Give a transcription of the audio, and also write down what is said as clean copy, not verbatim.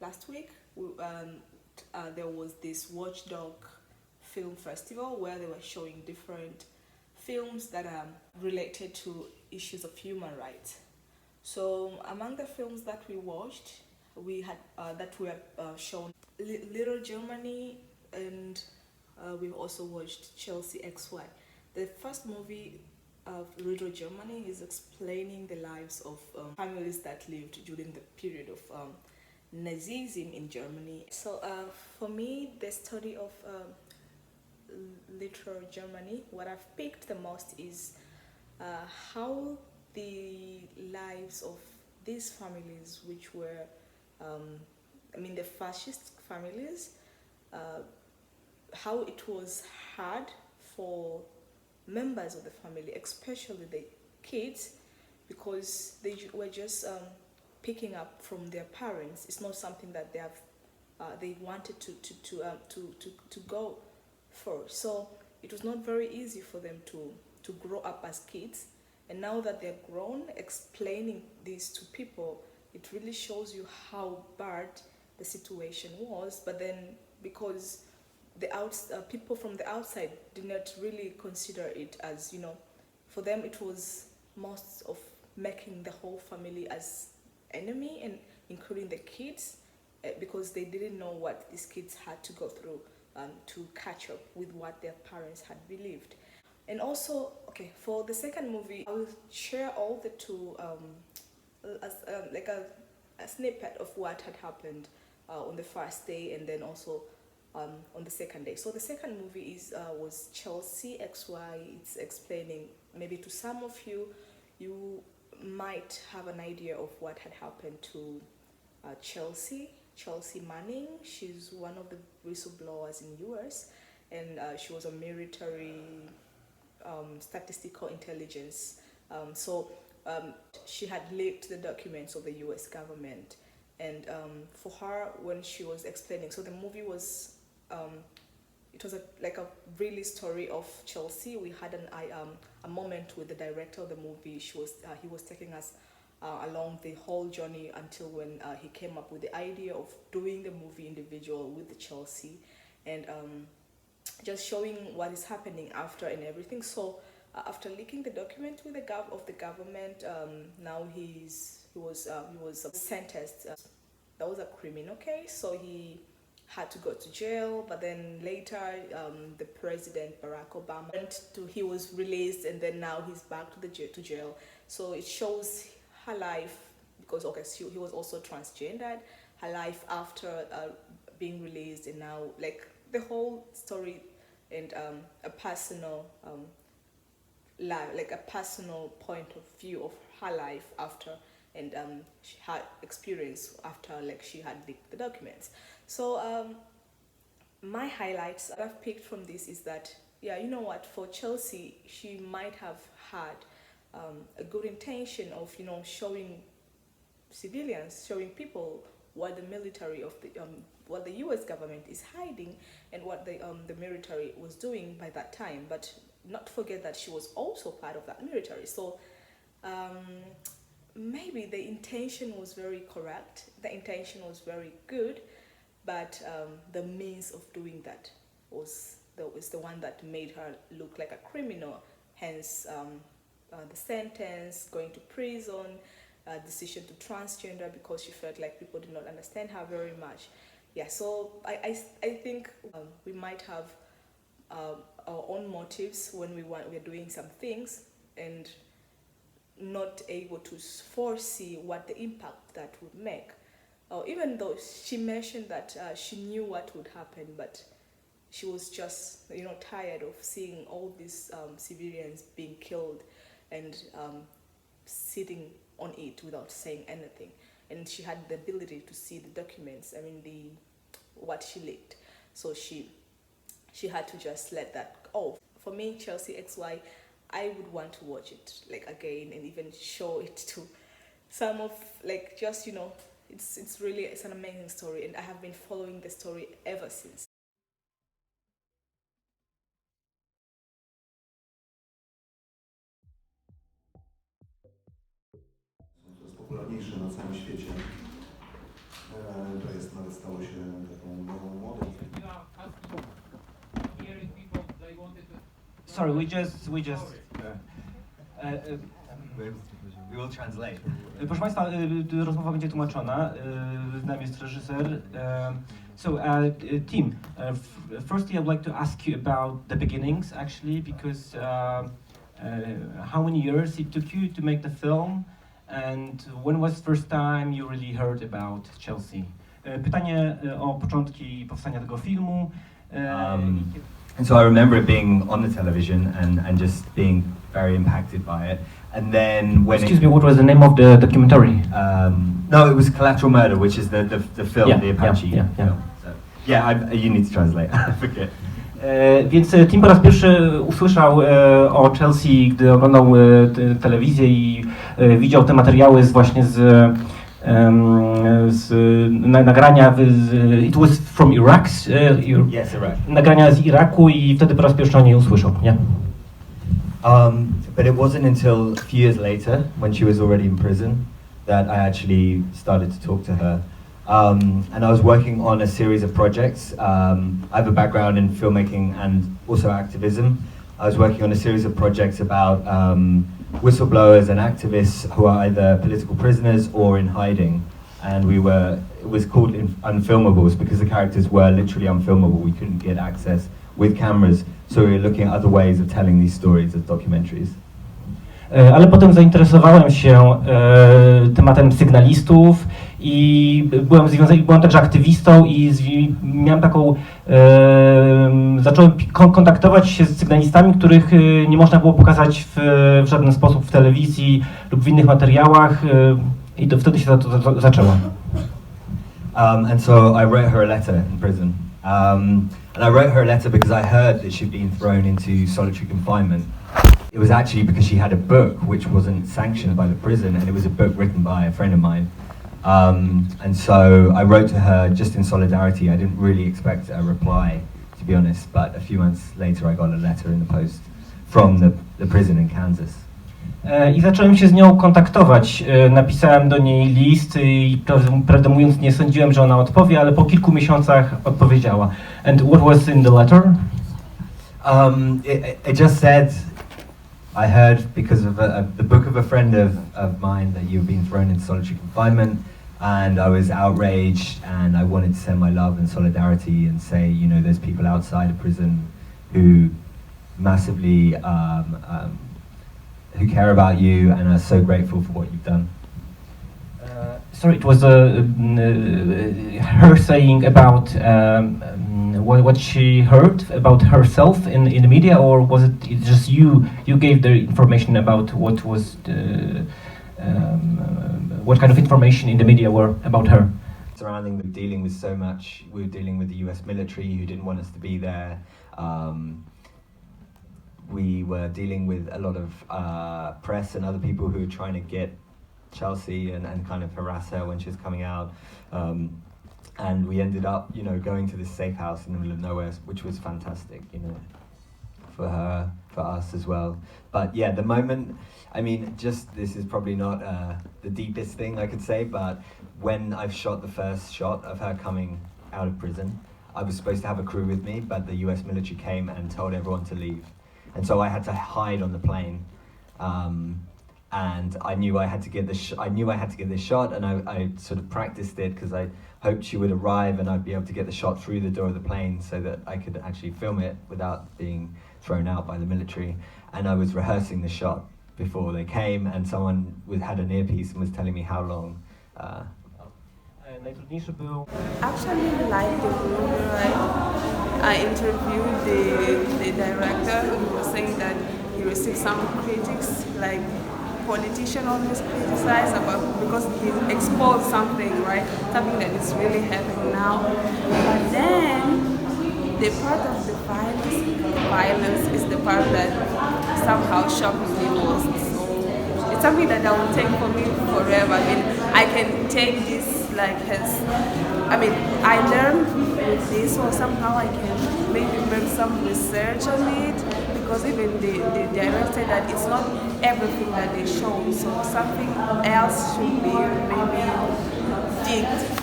last week, there was this Watchdoc film festival where they were showing different films that are related to issues of human rights. So among the films that we watched, we had that were shown Little Germany, and we've also watched Chelsea XY. The first movie of Little Germany is explaining the lives of families that lived during the period of Nazism in Germany. So for me, the story of Little Germany, what I've picked the most is how the lives of these families, which were, the fascist families, how it was hard for members of the family, especially the kids, because they were just picking up from their parents. It's not something that they wanted to go for. So it was not very easy for them to grow up as kids. And now that they're grown, explaining this to people, it really shows you how bad the situation was. But then, because people from the outside did not really consider it as, for them it was most of making the whole family as enemy, and including the kids, because they didn't know what these kids had to go through to catch up with what their parents had believed. And also, okay, for the second movie, I will share all the two as like a snippet of what had happened on the first day, and then also on the second day. So the second movie was Chelsea XY. It's explaining, maybe to some of you, you might have an idea of what had happened to Chelsea Manning. She's one of the whistleblowers in US, and she was a military statistical intelligence. She had leaked the documents of the US government, and for her, when she was explaining, so the movie was it was like a really story of Chelsea. We had a moment with the director of the movie. He was taking us along the whole journey until when he came up with the idea of doing the movie individual with the Chelsea, and just showing what is happening after and everything. So after leaking the document with of the government, now he was sentenced. That was a criminal case, so he had to go to jail. But then later, the president Barack Obama he was released, and then now he's back to jail. So it shows her life, because he was also transgendered. Her life after being released, and now like the whole story, and a personal life, like a personal point of view of her life after, and her experience after, like, she had leaked the documents. So my highlights that I've picked from this is that, yeah, you know what, for Chelsea, she might have had a good intention of, showing civilians, showing people what the military of what the US government is hiding, and what the military was doing by that time. But not to forget that she was also part of that military. So maybe the intention was very correct, the intention was very good, but the means of doing that was the one that made her look like a criminal. Hence the sentence, going to prison, decision to transgender, because she felt like people did not understand her very much. Yeah, so I think we might have our own motives when we're doing some things, and not able to foresee what the impact that would make. Even though she mentioned that she knew what would happen, but she was just, tired of seeing all these civilians being killed, and sitting on it without saying anything. And she had the ability to see the documents, what she leaked. So she had to just let that go. For me, Chelsea XY, I would want to watch it like again, and even show it to some of, like, just, it's an amazing story, and I have been following the story ever since. Coraz popularniejsze na całym świecie. To jest na Sorry, we just. We will translate. Proszę Państwa, rozmowa będzie tłumaczona. Z nami jest reżyser. Tim, firstly I'd like to ask you about the beginnings, actually, because how many years it took you to make the film, and when was the first time you really heard about Chelsea? Pytanie o początki powstania tego filmu. And so I remember it being on the television and just being very impacted by it. And then when Excuse me, what was the name of the documentary? No, it was Collateral Murder, which is the film, Yeah, the Apache yeah. film. So, you need to translate. I forget. Więc Tim po raz pierwszy usłyszał o Chelsea, gdy oglądał telewizję i widział te materiały z nagrania it was from Iraq? Yes, Iraq. Nagrania z Iraku i wtedy po raz pierwszy o niej usłyszał, nie? But it wasn't until a few years later, when she was already in prison, that I actually started to talk to her. And I was working on a series of projects. I have a background in filmmaking and also activism. I was working on a series of projects about whistleblowers and activists who are either political prisoners or in hiding. And it was called Unfilmables because the characters were literally unfilmable. We couldn't get access with cameras. So we were looking at other ways of telling these stories as documentaries. Ale potem zainteresowałem się tematem sygnalistów i byłem także aktywistą i miałem taką, zacząłem kontaktować się z sygnalistami, których nie można było pokazać w żaden sposób w telewizji lub w innych materiałach i to wtedy się to zaczęło. And so I wrote her a letter in prison. And I wrote her a letter because I heard that she'd been thrown into solitary confinement. It was actually because she had a book which wasn't sanctioned by the prison, and it was a book written by a friend of mine. And so I wrote to her just in solidarity. I didn't really expect a reply, to be honest, but a few months later I got a letter in the post from the prison in Kansas. I zacząłem się z nią kontaktować. Napisałem do niej list i prawdę mówiąc nie sądziłem, że ona odpowie, ale po kilku miesiącach odpowiedziała. And what was in the letter? It just said, I heard because of the book of a friend of mine that you've been thrown into solitary confinement, and I was outraged, and I wanted to send my love and solidarity and say, you know, there's people outside of prison who massively who care about you and are so grateful for what you've done. Sorry, it was her saying about what she heard about herself in the media, or was it just you gave the information about what was what kind of information in the media were about her? Surrounding them, dealing with so much, we were dealing with the US military who didn't want us to be there. We were dealing with a lot of press and other people who were trying to get Chelsea and kind of harass her when she was coming out. And we ended up, you know, going to this safe house in the middle of nowhere, which was fantastic, you know, for her, for us as well. But yeah, the moment, I mean, just this is probably not the deepest thing I could say, but when I've shot the first shot of her coming out of prison, I was supposed to have a crew with me, but the US military came and told everyone to leave. And so I had to hide on the plane. And I knew I had to get this shot, and I sort of practiced it because I hoped she would arrive and I'd be able to get the shot through the door of the plane so that I could actually film it without being thrown out by the military. And I was rehearsing the shot before they came, and someone had an earpiece and was telling me how long. Actually, like the movie, right? I interviewed the director, who was saying that he received some critics, like politicians always criticize about because he exposed something, right? Something that is really happening now. But then the part of the violence is the part that somehow shocked me most. So it's something that I will take for me forever. I mean, I can take this like I learned with this, or somehow I can maybe make some research on it, because even the director said that it's not everything that they show, so something else should be maybe digged.